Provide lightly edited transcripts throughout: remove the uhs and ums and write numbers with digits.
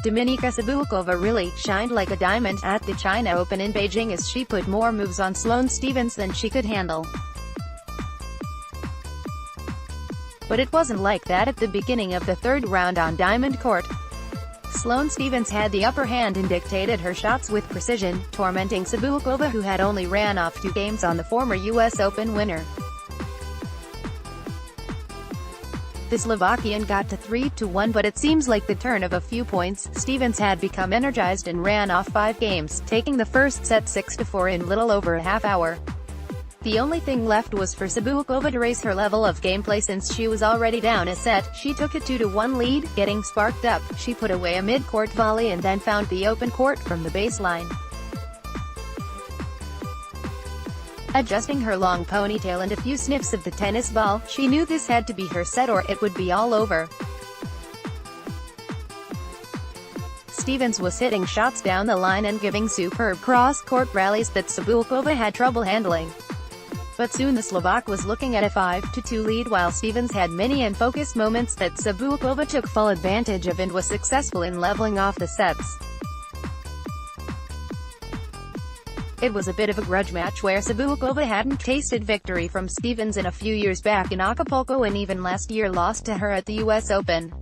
Dominika Cibulkova really shined like a diamond at the China Open in Beijing as she put more moves on Sloane Stephens than she could handle. But it wasn't like that at the beginning of the third round on Diamond Court. Sloane Stephens had the upper hand and dictated her shots with precision, tormenting Cibulkova, who had only ran off 2 games on the former US Open winner. The Slovakian got to 3-1, but it seems like the turn of a few points. Stephens had become energized and ran off 5 games, taking the first set 6-4 in little over a half hour. The only thing left was for Cibulkova to raise her level of gameplay since she was already down a set. She took a 2-1 lead, getting sparked up. She put away a mid-court volley and then found the open court from the baseline. Adjusting her long ponytail and a few sniffs of the tennis ball, she knew this had to be her set or it would be all over. Stephens was hitting shots down the line and giving superb cross-court rallies that Cibulkova had trouble handling. But soon the Slovak was looking at a 5-2 lead, while Stephens had many and focused moments that Cibulkova took full advantage of and was successful in leveling off the sets. It was a bit of a grudge match where Cibulkova hadn't tasted victory from Stephens in a few years back in Acapulco and even last year lost to her at the US Open.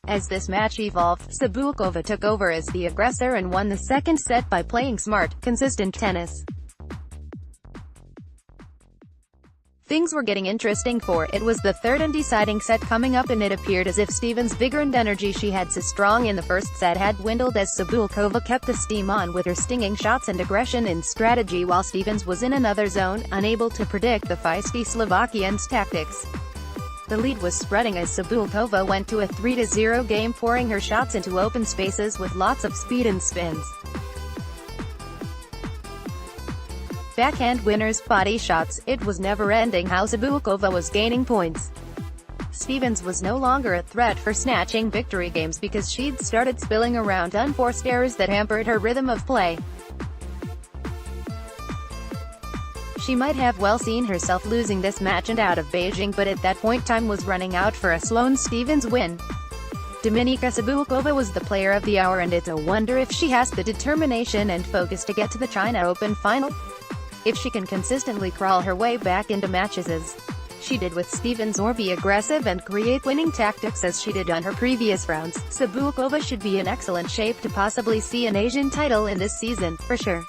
As this match evolved, Cibulkova took over as the aggressor and won the second set by playing smart, consistent tennis. Things were getting interesting for it was the third and deciding set coming up, and it appeared as if Stephens' vigor and energy she had so strong in the first set had dwindled as Cibulkova kept the steam on with her stinging shots and aggression in strategy, while Stephens was in another zone, unable to predict the feisty Slovakian's tactics. The lead was spreading as Cibulkova went to a 3-0 game, pouring her shots into open spaces with lots of speed and spins. Backhand winners, body shots, it was never-ending how Cibulkova was gaining points. Stephens was no longer a threat for snatching victory games because she'd started spilling around unforced errors that hampered her rhythm of play. She might have well seen herself losing this match and out of Beijing, but at that point time was running out for a Sloane Stephens win. Dominika Cibulkova was the player of the hour, and it's a wonder if she has the determination and focus to get to the China Open final. If she can consistently crawl her way back into matches as she did with Stephens, or be aggressive and create winning tactics as she did on her previous rounds, Cibulkova should be in excellent shape to possibly see an Asian title in this season, for sure.